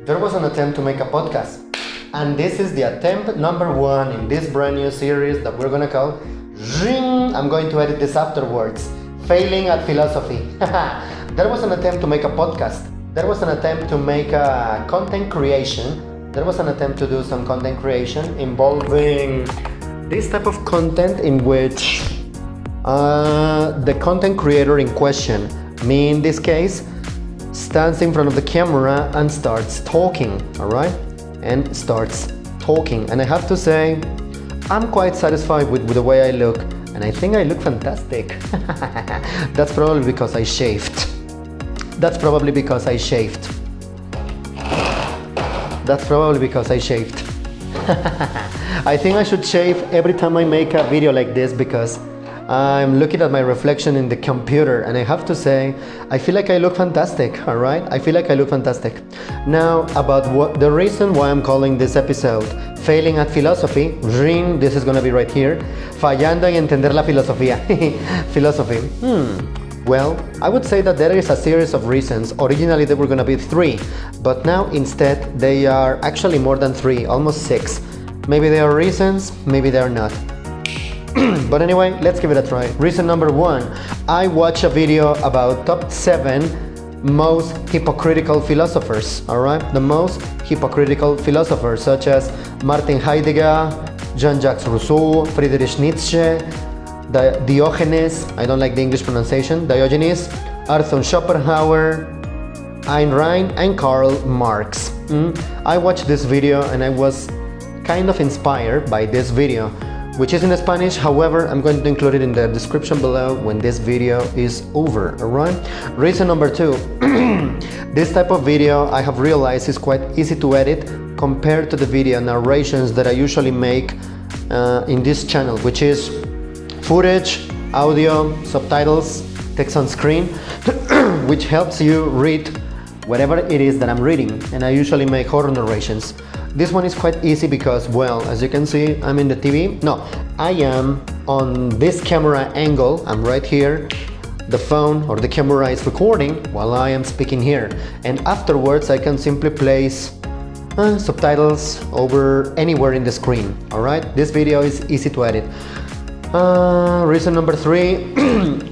there was an attempt to make a podcast. And this is the attempt number 1 in this brand new series that we're gonna call Ring. I'm going to edit this afterwards. Failing at philosophy. There was an attempt to make a podcast. There was an attempt to make a content creation. There was an attempt to do some content creation involving this type of content in which the content creator in question, me in this case, stands in front of the camera and starts talking, alright? And starts talking. And I have to say, I'm quite satisfied with the way I look, and I think I look fantastic. That's probably because I shaved. That's probably because I shaved. That's probably because I shaved. I think I should shave every time I make a video like this because I'm looking at my reflection in the computer, and I have to say, I feel like I look fantastic, alright? I feel like I look fantastic. Now, about what the reason why I'm calling this episode Failing at Philosophy, ring, this is gonna be right here, Fallando en entender la filosofía. Philosophy. Well, I would say that there is a series of reasons. Originally there were gonna be 3, but now instead they are actually more than 3, almost 6. Maybe they are reasons, maybe they are not. But anyway, let's give it a try. Reason number 1, I watched a video about top 7 most hypocritical philosophers, alright? The most hypocritical philosophers, such as Martin Heidegger, Jean-Jacques Rousseau, Friedrich Nietzsche, Diógenes, I don't like the English pronunciation, Diógenes, Arthur Schopenhauer, Ayn Rand, and Karl Marx. I watched this video and I was kind of inspired by this video, which is in Spanish. However, I'm going to include it in the description below when this video is over, alright? Reason number 2, this type of video I have realized is quite easy to edit compared to the video narrations that I usually make in this channel, which is footage, audio, subtitles, text on screen, which helps you read whatever it is that I'm reading, and I usually make horror narrations. This one is quite easy because, well, as you can see, I'm in the TV. No, I am on this camera angle. I'm right here. The phone or the camera is recording while I am speaking here. And afterwards, I can simply place subtitles over anywhere in the screen. All right, this video is easy to edit. Reason number 3,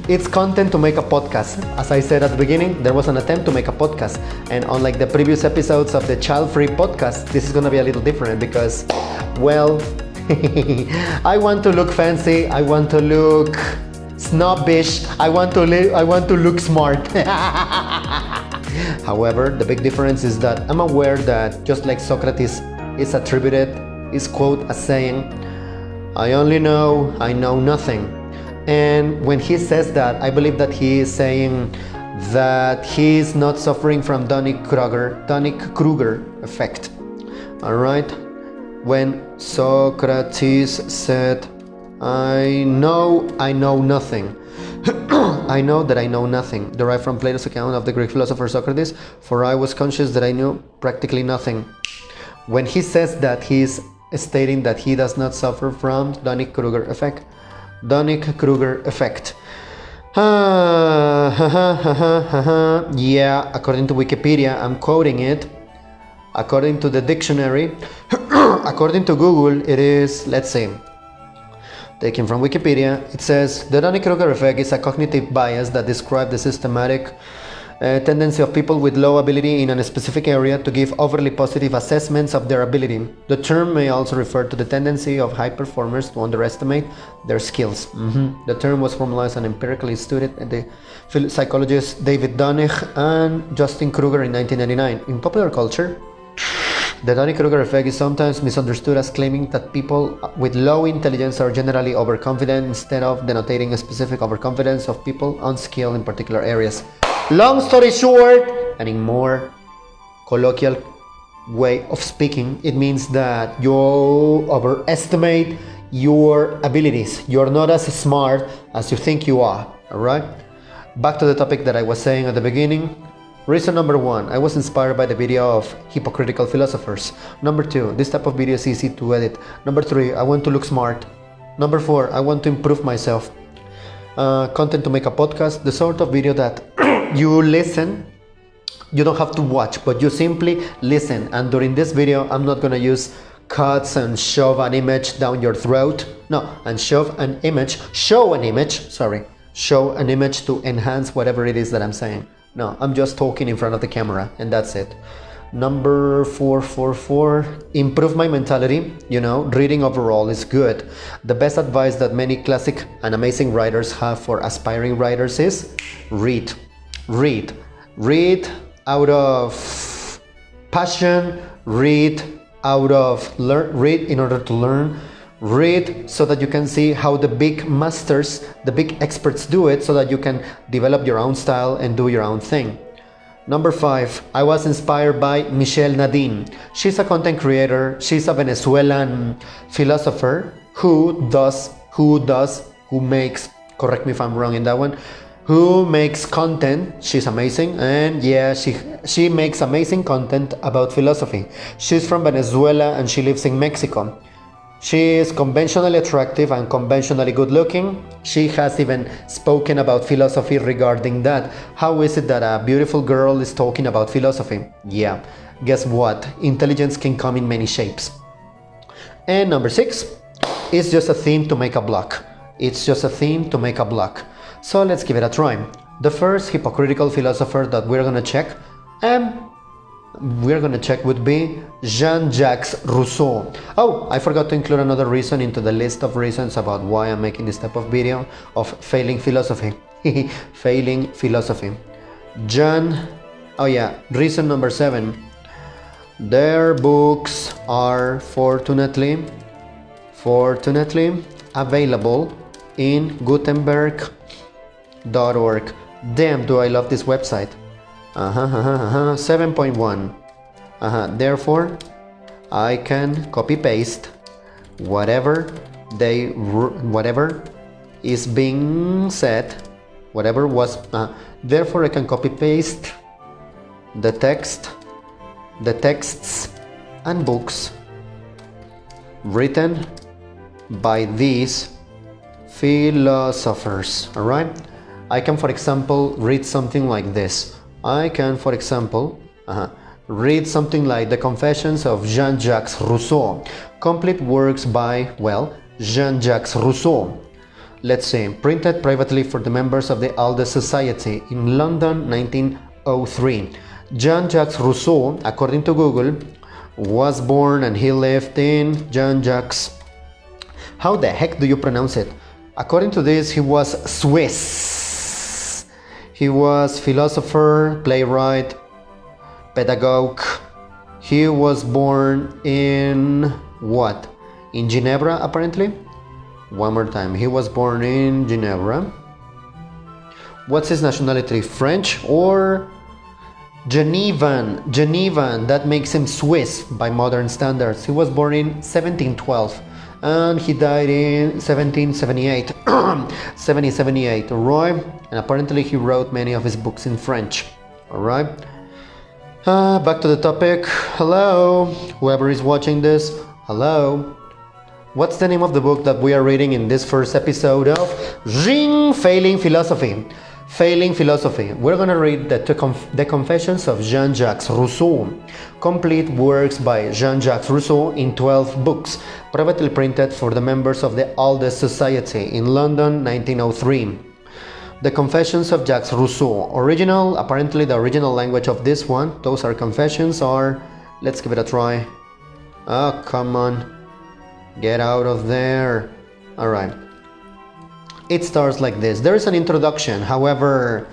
it's content to make a podcast. As I said at the beginning, there was an attempt to make a podcast, and unlike the previous episodes of the child-free podcast, this is gonna be a little different because, well, I want to look fancy, I want to look snobbish, I want to look smart. However, the big difference is that I'm aware that just like Socrates is quoted as saying, I only know, I know nothing. And when he says that, I believe that he is saying that he is not suffering from Dunning-Kruger effect. Alright? When Socrates said, I know nothing. I know that I know nothing, derived from Plato's account of the Greek philosopher Socrates, for I was conscious that I knew practically nothing. When he says that, he is stating that he does not suffer from Dunning-Kruger effect. Dunning-Kruger effect. Yeah, according to Wikipedia, I'm quoting it. According to the dictionary, according to Google, it is, let's see, taken from Wikipedia, it says, the Dunning-Kruger effect is a cognitive bias that describes the systematic tendency of people with low ability in a specific area to give overly positive assessments of their ability. The term may also refer to the tendency of high performers to underestimate their skills. The term was formalized and empirically studied by the psychologists David Dunning and Justin Kruger in 1999. In popular culture, the Dunning-Kruger effect is sometimes misunderstood as claiming that people with low intelligence are generally overconfident instead of denoting a specific overconfidence of people unskilled in particular areas. Long story short, and in more colloquial way of speaking, it means that you overestimate your abilities. You're not as smart as you think you are, alright? Back to the topic that I was saying at the beginning. Reason number 1, I was inspired by the video of hypocritical philosophers. Number 2, this type of video is easy to edit. Number 3, I want to look smart. Number 4, I want to improve myself. Content to make a podcast, the sort of video that you listen You don't have to watch, but you simply listen. And during this video, I'm not gonna use cuts and shove an image down your throat. No, and show an image to enhance whatever it is that I'm saying. No, I'm just talking in front of the camera, and that's it. Number 444, improve my mentality. You know, reading overall is good. The best advice that many classic and amazing writers have for aspiring writers is read. Read out of passion, read in order to learn, read so that you can see how the big masters, the big experts do it, so that you can develop your own style and do your own thing. Number 5, I was inspired by Michelle Nadine. She's a content creator. She's a Venezuelan philosopher who makes, correct me if I'm wrong in that one, who makes content. She's amazing, and yeah, she makes amazing content about philosophy. She's from Venezuela and she lives in Mexico. She is conventionally attractive and conventionally good looking. She has even spoken about philosophy regarding that. How is it that a beautiful girl is talking about philosophy? Yeah, guess what? Intelligence can come in many shapes. And number 6, it's just a theme to make a block. It's just a theme to make a block. So let's give it a try. The first hypocritical philosopher that we're gonna check would be Jean-Jacques Rousseau. Oh, I forgot to include another reason into the list of reasons about why I'm making this type of video of failing philosophy. Failing philosophy. Reason number 7. Their books are fortunately available in Gutenberg.org. Damn, do I love this website. 7.1. Therefore, I can copy paste whatever is being said, whatever was. Therefore, I can copy paste the texts and books written by these philosophers. All right. I can, for example, read something like this. I can, for example, read something like The Confessions of Jean-Jacques Rousseau. Complete works by, Jean-Jacques Rousseau. Let's see, printed privately for the members of the Alder Society in London, 1903. Jean-Jacques Rousseau, according to Google, was born and he lived in Jean-Jacques. How the heck do you pronounce it? According to this, he was Swiss. He was philosopher, playwright, pedagogue. He was born in what? In Geneva, apparently. One more time. He was born in Geneva. What's his nationality? French or Genevan? Genevan. That makes him Swiss by modern standards. He was born in 1712. And he died in 1778, 1778, alright? And apparently he wrote many of his books in French, alright? Back to the topic. Hello, whoever is watching this, hello. What's the name of the book that we are reading in this first episode of Failing Philosophy? Failing Philosophy. We're gonna read the Confessions of Jean-Jacques Rousseau. Complete works by Jean-Jacques Rousseau in 12 books, privately printed for the members of the Alder Society in London, 1903. The Confessions of Jacques Rousseau. Apparently the original language of this one, those are confessions, are, let's give it a try. Oh, come on. Get out of there. Alright. It starts like this. There is an introduction. However,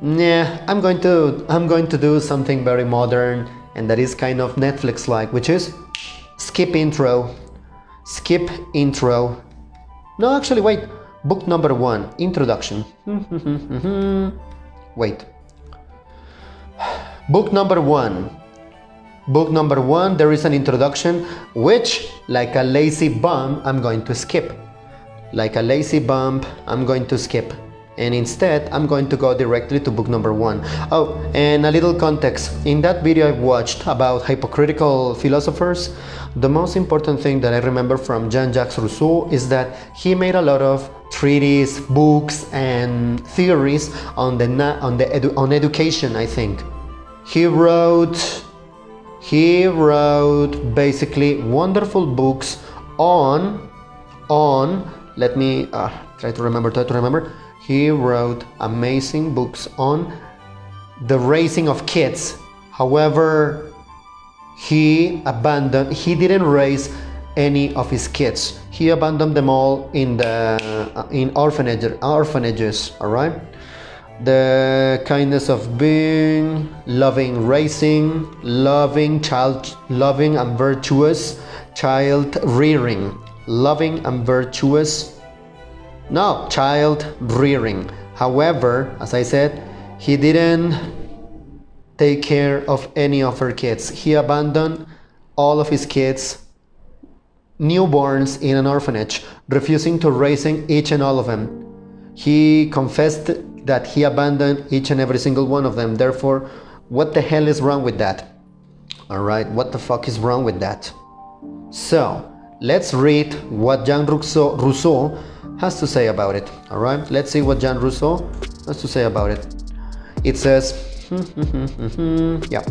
I'm going to do something very modern and that is kind of Netflix-like, which is skip intro. Skip intro. No, actually, wait. Book number 1, introduction. Wait. Book number 1. Book number 1, there is an introduction, which, like a lazy bum, I'm going to skip. Like a lazy bump, I'm going to skip. And instead, I'm going to go directly to book number 1. Oh, and a little context. In that video I watched about hypocritical philosophers, the most important thing that I remember from Jean-Jacques Rousseau is that he made a lot of treatises, books, and theories on education, I think. He wrote basically wonderful books on let me try to remember. He wrote amazing books on the raising of kids. However, he didn't raise any of his kids. He abandoned them all in orphanages, all right? The kindness of being, loving raising, loving and virtuous child rearing. Child rearing. However, as I said, he didn't take care of any of her kids. He abandoned all of his kids, newborns, in an orphanage, refusing to raising each and all of them. He confessed that he abandoned each and every single one of them. Therefore, what the hell is wrong with that? Alright, what the fuck is wrong with that? So, let's read what Jean Rousseau has to say about it. Alright, let's see what Jean Rousseau has to say about it. It says, yeah,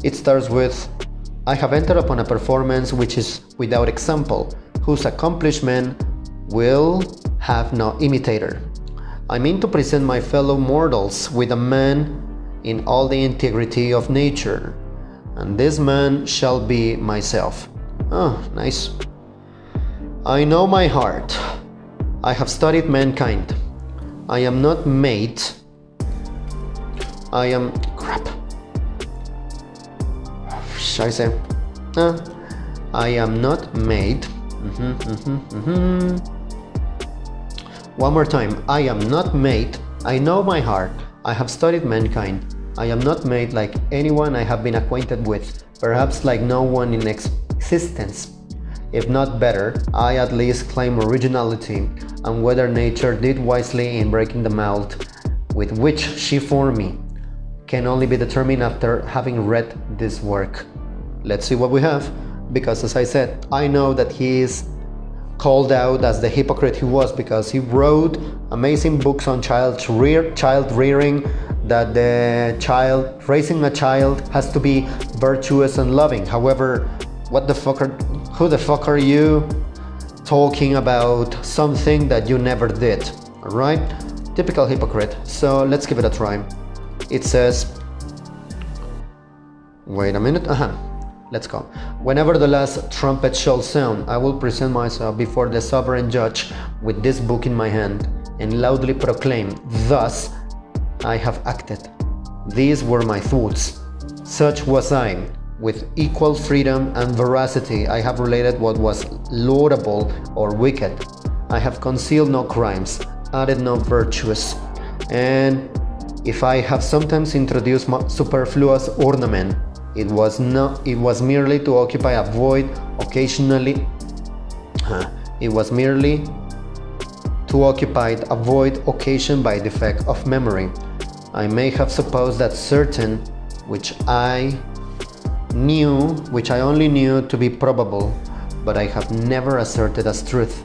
it starts with, I have entered upon a performance which is without example, whose accomplishment will have no imitator. I mean to present my fellow mortals with a man in all the integrity of nature, and this man shall be myself. Oh, nice. I know my heart. I have studied mankind. I am not made. I am crap. Scheiße. I am not made. One more time. I am not made. I know my heart. I have studied mankind. I am not made like anyone I have been acquainted with, perhaps like no one in existence. If not better, I at least claim originality, and whether nature did wisely in breaking the mold with which she formed me can only be determined after having read this work. Let's see what we have, because as I said, I know that he is called out as the hypocrite he was, because he wrote amazing books on child rearing, that the raising a child has to be virtuous and loving. However, who the fuck are you talking about something that you never did? Alright? Typical hypocrite. So let's give it a try. It says, wait a minute, let's go. Whenever the last trumpet shall sound, I will present myself before the sovereign judge with this book in my hand and loudly proclaim, thus I have acted. These were my thoughts. Such was I. With equal freedom and veracity, I have related what was laudable or wicked. I have concealed no crimes, added no virtues, and if I have sometimes introduced superfluous ornament, it was merely to occupy a void occasionally. It was merely to occupy a void occasioned by defect of memory. I may have supposed that certain which I only knew to be probable, but I have never asserted as truth,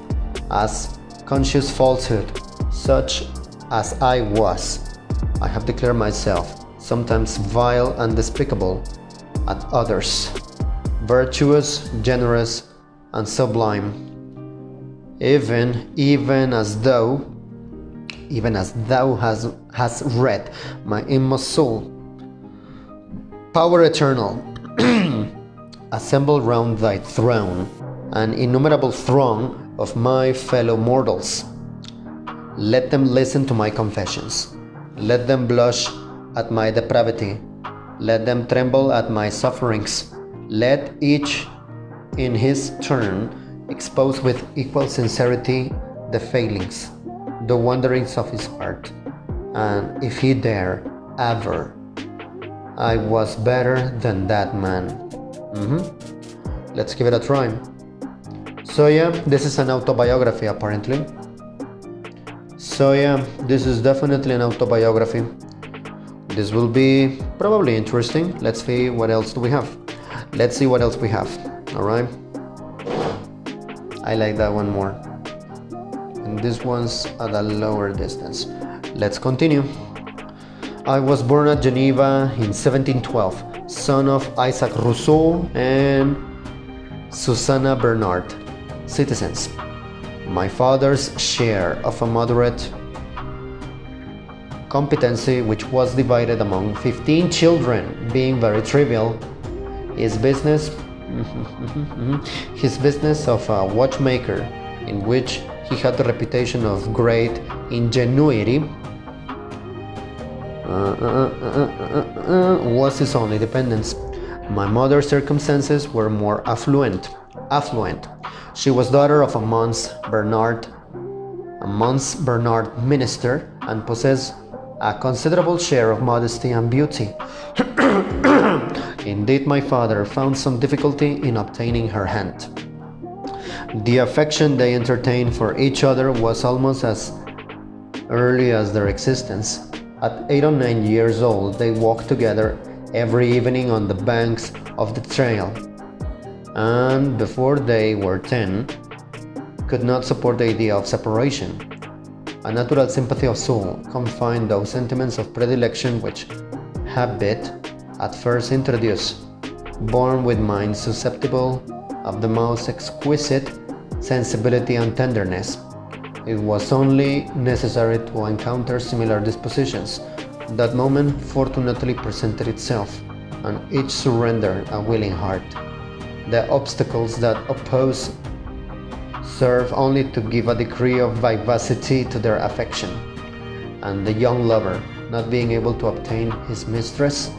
as conscious falsehood, such as I was. I have declared myself, sometimes vile and despicable, at others, virtuous, generous, and sublime, even as thou hast read my inmost soul. Power eternal, assemble round thy throne, an innumerable throng of my fellow mortals. Let them listen to my confessions. Let them blush at my depravity. Let them tremble at my sufferings. Let each in his turn expose with equal sincerity the failings, the wanderings of his heart, and if he dare, ever, I was better than that man. Let's give it a try. So yeah, this is an autobiography apparently. So yeah, this is definitely an autobiography. This will be probably interesting. Let's see what else do we have. Alright. I like that one more. And this one's at a lower distance. Let's continue. I was born at Geneva in 1712, son of Isaac Rousseau and Susanna Bernard, citizens. My father's share of a moderate competency, which was divided among 15 children, being very trivial, his business of a watchmaker, in which he had the reputation of great ingenuity, was his only dependence. My mother's circumstances were more affluent. She was daughter of a Mons Bernard minister, and possessed a considerable share of modesty and beauty. Indeed, my father found some difficulty in obtaining her hand. The affection they entertained for each other was almost as early as their existence. At 8 or 9 years old, they walked together every evening on the banks of the trail, and before they were 10, could not support the idea of separation. A natural sympathy of soul confined those sentiments of predilection which habit at first introduced, born with minds susceptible of the most exquisite sensibility and tenderness. It was only necessary to encounter similar dispositions. That moment fortunately presented itself, and each surrendered a willing heart. The obstacles that oppose serve only to give a degree of vivacity to their affection, and the young lover, not being able to obtain his mistress,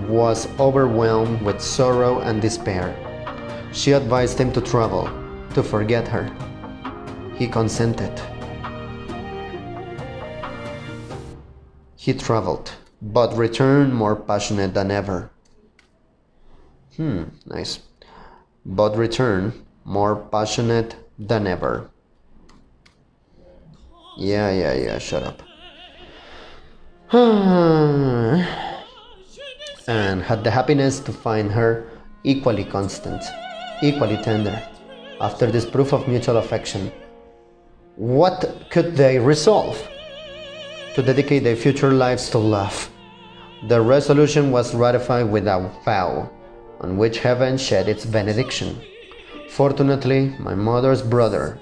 was overwhelmed with sorrow and despair. She advised him to travel, to forget her. He consented. He traveled, but returned more passionate than ever. Nice. But returned more passionate than ever. Yeah, shut up. And had the happiness to find her equally constant, equally tender. After this proof of mutual affection, what could they resolve? To dedicate their future lives to love. The resolution was ratified with a vow, on which heaven shed its benediction. Fortunately, my mother's brother,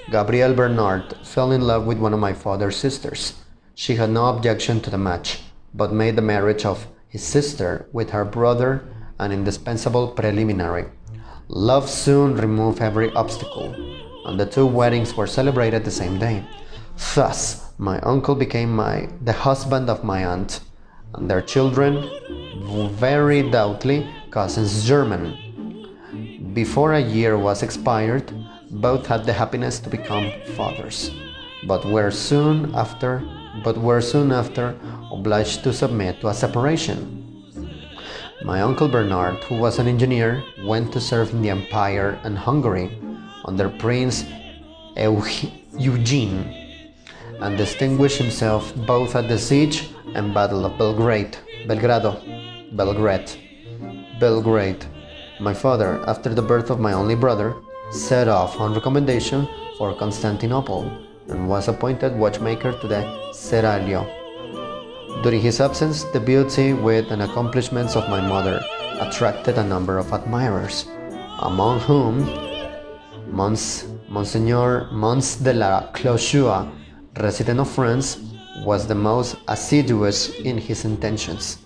Gabriel Bernard, fell in love with one of my father's sisters. She had no objection to the match, but made the marriage of his sister with her brother an indispensable preliminary. Love soon removed every obstacle, and the two weddings were celebrated the same day. Thus, my uncle became the husband of my aunt, and their children, very doubtly, cousins german. Before a year was expired, both had the happiness to become fathers, but were soon after obliged to submit to a separation. My uncle Bernard, who was an engineer, went to serve in the Empire and Hungary under Prince Eugene, and distinguished himself both at the siege and battle of Belgrade. My father, after the birth of my only brother, set off on recommendation for Constantinople and was appointed watchmaker to the Seraglio. During his absence, the beauty, wit, and accomplishments of my mother attracted a number of admirers, among whom Monseigneur Mons de la Clochua, resident of France, was the most assiduous in his attentions.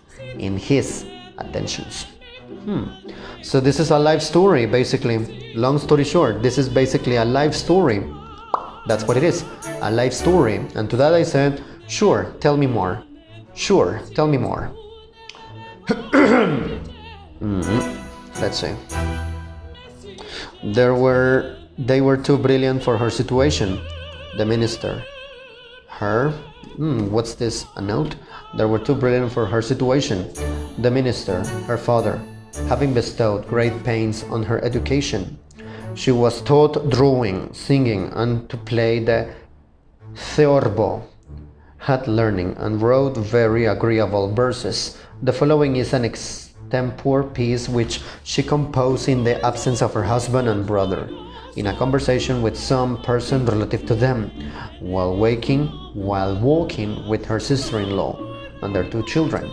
So this is a life story, basically. Long story short, this is basically a life story. That's what it is, a life story. And to that I said, sure, tell me more. Sure, tell me more. Let's see. They were too brilliant for her situation. The minister. What's this? A note? They were too brilliant for her situation. The minister, her father, having bestowed great pains on her education. She was taught drawing, singing, and to play the theorbo, had learning, and wrote very agreeable verses. The following is an extempore piece which she composed in the absence of her husband and brother, in a conversation with some person relative to them, while walking with her sister-in-law. and their 2 children.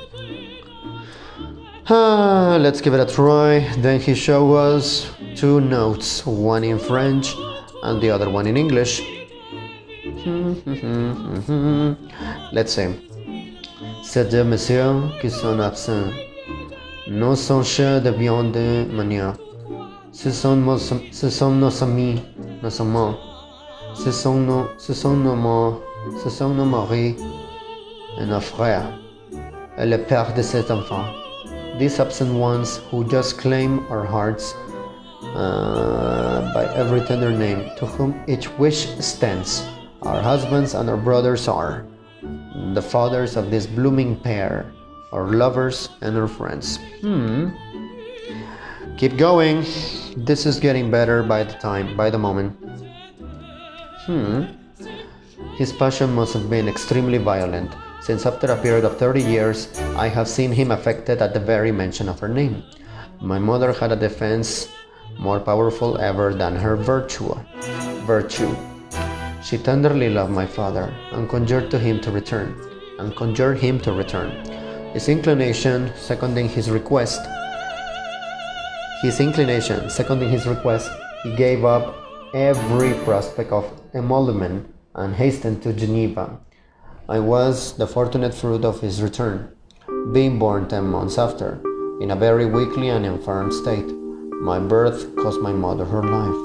Let's give it a try. Then he showed us 2 notes, one in French and the other one in English. Let's see. Ces 2 messieurs qui sont absents non sont chers de bien de manière. Ce sont nos amis, nos amants. Ce sont nos maris et nos frères, et le père de cet enfant. These absent ones who just claim our hearts by every tender name, to whom each wish stands. Our husbands and our brothers are the fathers of this blooming pair, our lovers and our friends. Keep going. This is getting better by the moment. His passion must have been extremely violent, since after a period of 30 years, I have seen him affected at the very mention of her name. My mother had a defense more powerful ever than her virtue. She tenderly loved my father and conjured him to return. His inclination seconding his request, he gave up every prospect of emolument and hastened to Geneva. I was the fortunate fruit of his return, being born 10 months after, in a very weakly and infirm state. My birth cost my mother her life,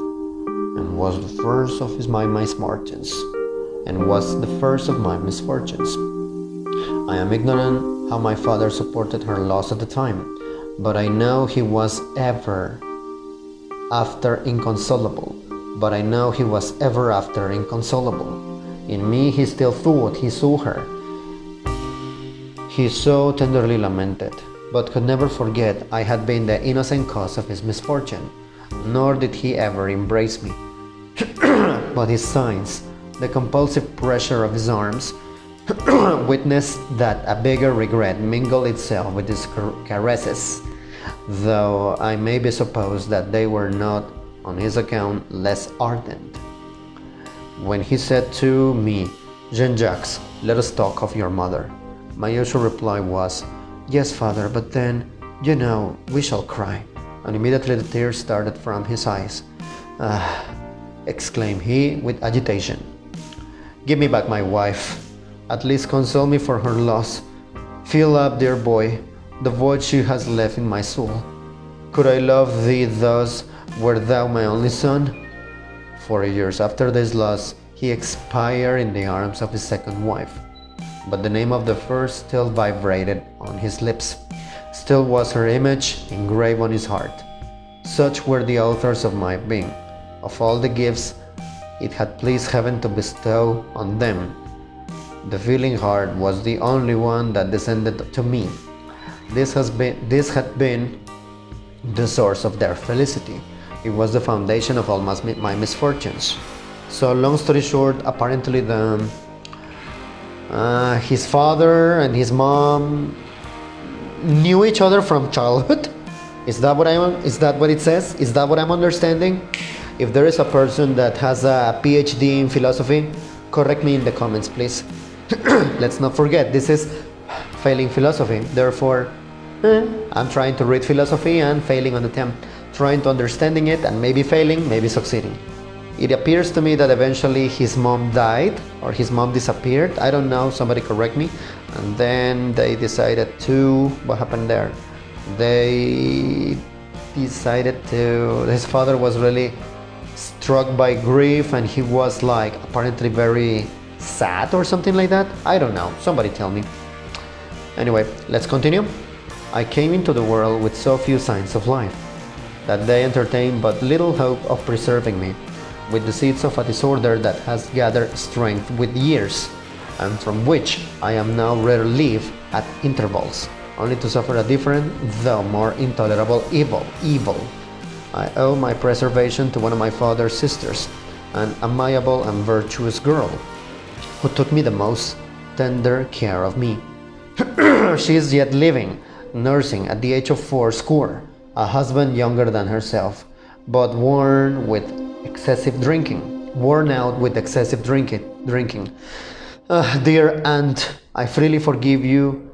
and was the first of my misfortunes. I am ignorant how my father supported her loss at the time, but I know he was ever after inconsolable. In me he still thought he saw her. He so tenderly lamented, but could never forget I had been the innocent cause of his misfortune, nor did he ever embrace me. But his signs, the compulsive pressure of his arms, witnessed that a bigger regret mingled itself with his caresses, though I may be supposed that they were not, on his account, less ardent. When he said to me, "Jean-Jacques, let us talk of your mother," my usual reply was, "Yes, father, but then, you know, we shall cry." And immediately the tears started from his eyes. "Ah," exclaimed he with agitation, "give me back my wife. At least console me for her loss. Fill up, dear boy, the void she has left in my soul. Could I love thee thus, were thou my only son?" 4 years after this loss, he expired in the arms of his second wife. But the name of the first still vibrated on his lips. Still was her image engraved on his heart. Such were the authors of my being. Of all the gifts it had pleased heaven to bestow on them, the feeling heart was the only one that descended to me. This had been the source of their felicity. It was the foundation of all my misfortunes. So, long story short, apparently his father and his mom knew each other from childhood. Is that what it says? Is that what I'm understanding? If there is a person that has a PhD in philosophy, correct me in the comments, please. Let's not forget, this is failing philosophy. Therefore, I'm trying to read philosophy and failing on the attempt, trying to understanding it and maybe failing, maybe succeeding. It appears to me that eventually his mom died or his mom disappeared. I don't know, somebody correct me. And then they decided to, what happened there? They decided to, his father was really struck by grief and he was like apparently very sad or something like that. I don't know, somebody tell me. Anyway, let's continue. I came into the world with so few signs of life that they entertained but little hope of preserving me, with the seeds of a disorder that has gathered strength with years, and from which I am now relieved at intervals, only to suffer a different, though more intolerable evil. I owe my preservation to one of my father's sisters, an amiable and virtuous girl, who took me the most tender care of me. She is yet living, nursing at the age of 80, a husband younger than herself, but worn out with excessive drinking. Dear aunt, I freely forgive you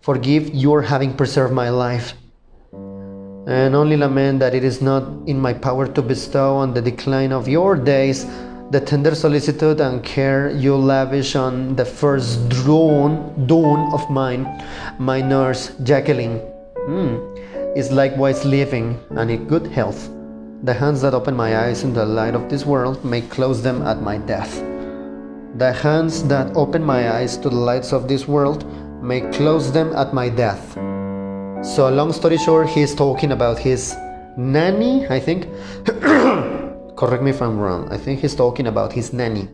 Forgive your having preserved my life, and only lament that it is not in my power to bestow on the decline of your days the tender solicitude and care you lavish on the first dawn of mine. My nurse, Jacqueline, is likewise living and in good health. The hands that open my eyes in the light of this world may close them at my death. The hands that open my eyes to the lights of this world may close them at my death. So long story short, he's talking about his nanny, I think. Correct me if I'm wrong. I think he's talking about his nanny.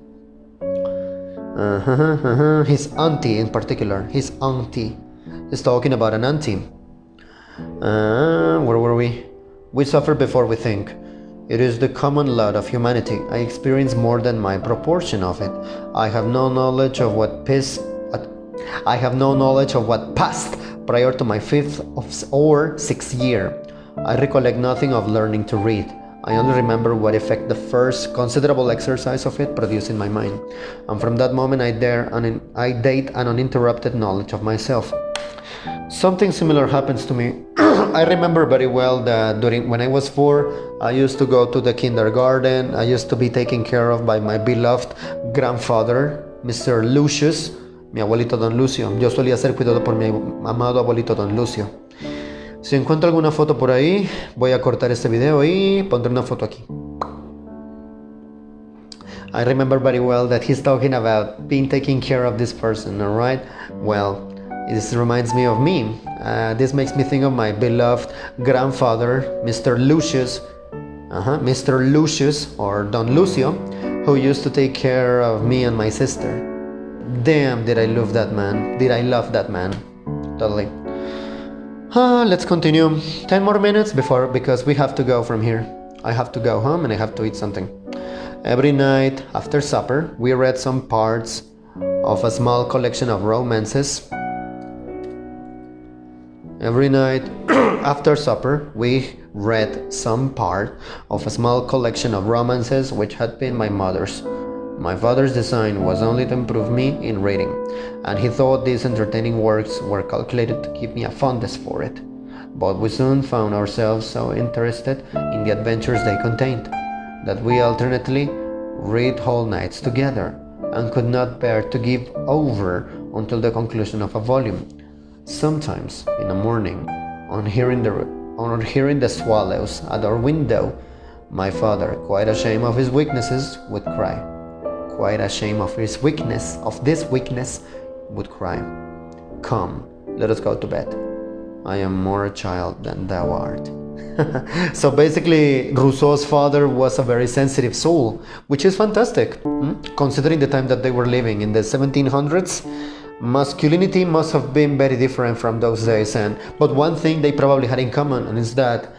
His auntie in particular. His auntie. He's talking about an auntie. Where were we? We suffer before we think. It is the common lot of humanity. I experience more than my proportion of it. I have no knowledge of what passed prior to my 5th or 6th year. I recollect nothing of learning to read. I only remember what effect the first considerable exercise of it produced in my mind, and from that moment I date an uninterrupted knowledge of myself. Something similar happens to me. I remember very well that when I was 4, I used to go to the kindergarten. I used to be taken care of by my beloved grandfather, Mr. Lucius, mi abuelito Don Lucio. Yo solía ser cuidado por mi amado abuelito Don Lucio. Si encuentro alguna foto por ahí, voy a cortar este video y pondré una foto aquí. I remember very well that he's talking about being taking care of this person, alright? Well, this reminds me of me. This makes me think of my beloved grandfather, Mr. Lucius, or Don Lucio, who used to take care of me and my sister. Damn, did I love that man. Totally. Let's continue. 10 more minutes because we have to go from here. I have to go home and I have to eat something. Every night after supper, we read some parts of a small collection of romances. Every night after supper, we read some part of a small collection of romances which had been my mother's. My father's design was only to improve me in reading, and he thought these entertaining works were calculated to give me a fondness for it. But we soon found ourselves so interested in the adventures they contained that we alternately read whole nights together, and could not bear to give over until the conclusion of a volume. Sometimes in the morning, on hearing the swallows at our window, my father, quite ashamed of his weaknesses, would cry. Quite ashamed of this weakness, would cry, "Come, let us go to bed. I am more a child than thou art." So basically, Rousseau's father was a very sensitive soul, which is fantastic. Considering the time that they were living in the 1700s, masculinity must have been very different from those days. But one thing they probably had in common, and is that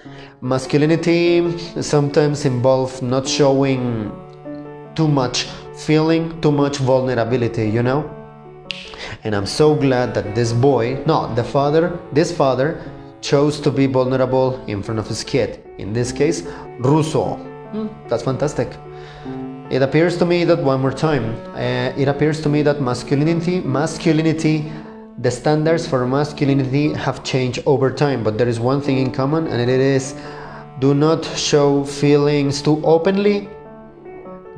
masculinity sometimes involved not showing too much feeling, too much vulnerability, you know? And I'm so glad that this father chose to be vulnerable in front of his kid. In this case, Rousseau. That's fantastic. It appears to me that masculinity, the standards for masculinity have changed over time, but there is one thing in common, and it is, do not show feelings too openly.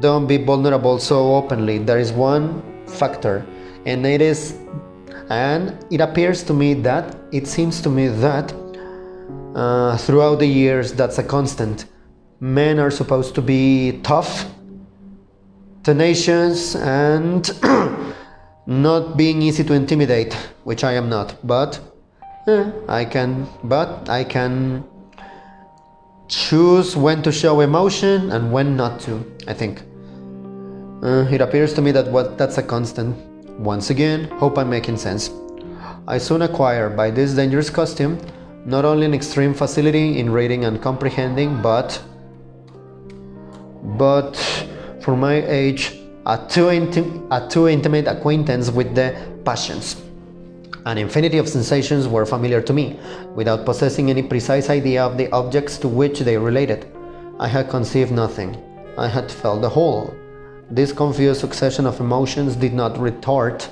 Don't be vulnerable so openly. There is one factor, and it seems to me that throughout the years, that's a constant. Men are supposed to be tough, tenacious, and not being easy to intimidate, which I am not. But I can choose when to show emotion and when not to, I think. It appears to me that that's a constant. Once again, hope I'm making sense. I soon acquired by this dangerous costume not only an extreme facility in reading and comprehending, but for my age, a too intimate acquaintance with the passions. An infinity of sensations were familiar to me, without possessing any precise idea of the objects to which they related. I had conceived nothing. I had felt the whole. This confused succession of emotions did not retard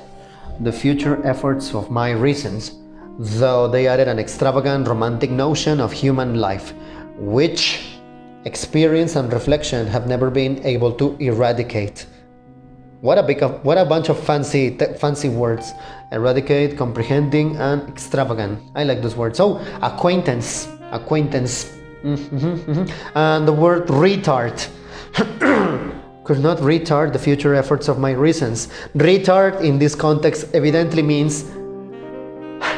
the future efforts of my reasons. though they added an extravagant romantic notion of human life, which experience and reflection have never been able to eradicate. What a bunch of fancy words. Eradicate, comprehending, and extravagant. I like those words. Oh, acquaintance. And the word retard. Could not retard the future efforts of my reasons. Retard in this context evidently means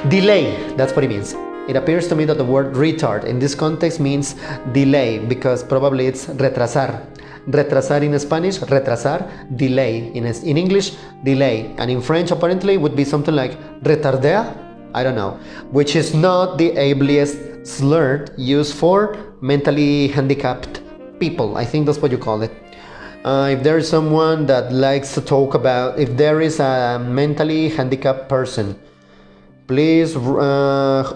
delay. That's what it means. It appears to me that the word retard in this context means delay, because probably it's retrasar. Retrasar in Spanish, retrasar, delay. In English, delay. And in French, apparently, would be something like retarder, I don't know, which is not the ablest slur used for mentally handicapped people. I think that's what you call it. If there is someone that likes to talk about, if there is a mentally handicapped person, please,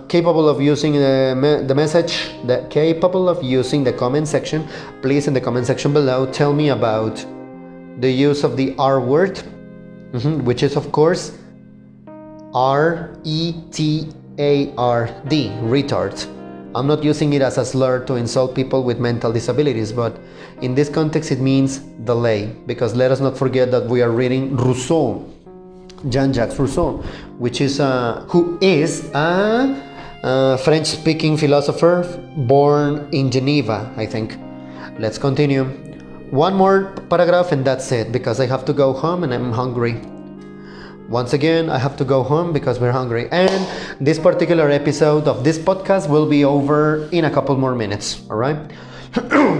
capable of using the message, capable of using the comment section, please in the comment section below tell me about the use of the R word, which is of course retard, retard. I'm not using it as a slur to insult people with mental disabilities, but in this context it means delay, because let us not forget that we are reading Rousseau, Jean-Jacques Rousseau, which is who is a French-speaking philosopher born in Geneva, I think. Let's continue. One more paragraph and that's it, because I have to go home and I'm hungry. Once again, I have to go home because we're hungry. And this particular episode of this podcast will be over in a couple more minutes, all right?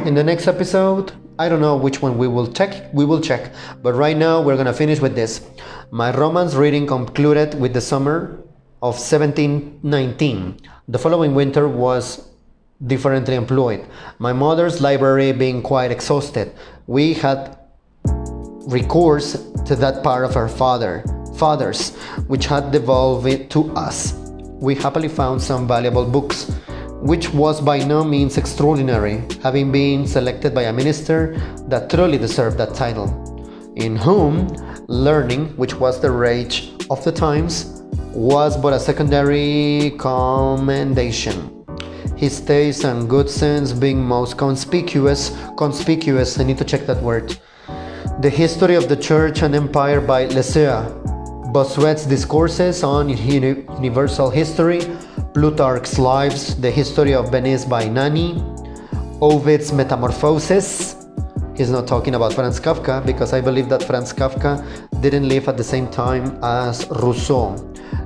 In the next episode, I don't know which one we will check, but right now we're gonna finish with this. My romance reading concluded with the summer of 1719. The following winter was differently employed. My mother's library being quite exhausted, we had recourse to that part of our father's, which had devolved to us. We happily found some valuable books, which was by no means extraordinary, having been selected by a minister that truly deserved that title, in whom learning, which was the rage of the times, was but a secondary commendation. His taste and good sense being most conspicuous, I need to check that word. The History of the Church and Empire by Rousseau, Bossuet's Discourses on Universal History, Plutarch's Lives, The History of Venice by Nani, Ovid's Metamorphoses. He's not talking about Franz Kafka, because I believe that Franz Kafka didn't live at the same time as Rousseau.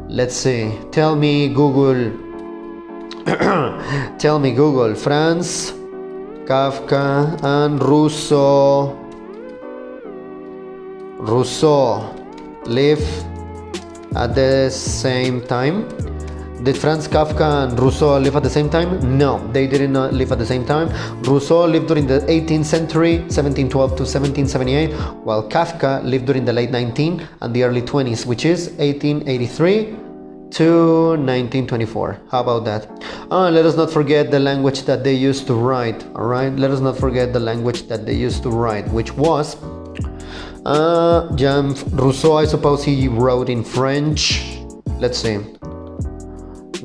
Let's see. Tell me Google. Tell me Google. Franz Kafka and Rousseau. Rousseau live at the same time. Did Franz Kafka and Rousseau live at the same time? No, they did not live at the same time. Rousseau lived during the 18th century, 1712 to 1778, while Kafka lived during the late 19th and the early 20s, which is 1883 to 1924. How about that? Let us not forget the language that they used to write, alright? Let us not forget the language that they used to write, which was Rousseau, I suppose he wrote in French. Let's see.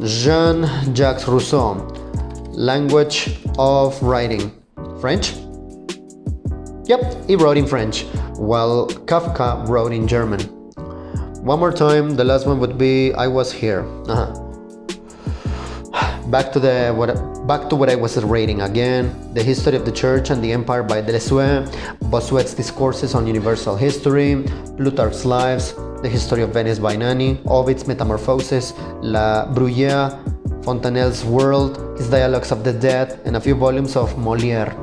Jean-Jacques Rousseau, language of writing, French? Yep, he wrote in French, while Kafka wrote in German. One more time, the last one would be I was here. Back to what I was reading again. The History of the Church and the Empire by Rousseau, Bossuet's Discourses on Universal History, Plutarch's Lives, The History of Venice by Nani, Ovid's Metamorphoses, La Bruyère, Fontenelle's World, his Dialogues of the Dead, and a few volumes of Molière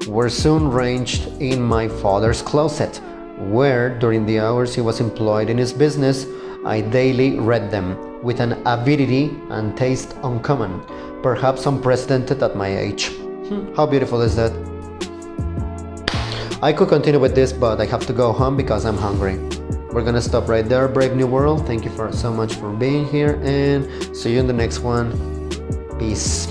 were soon ranged in my father's closet, where, during the hours he was employed in his business, I daily read them, with an avidity and taste uncommon, perhaps unprecedented at my age. How beautiful is that? I could continue with this, but I have to go home because I'm hungry. We're gonna stop right there. Brave New World, thank you so much for being here, and see you in the next one. Peace.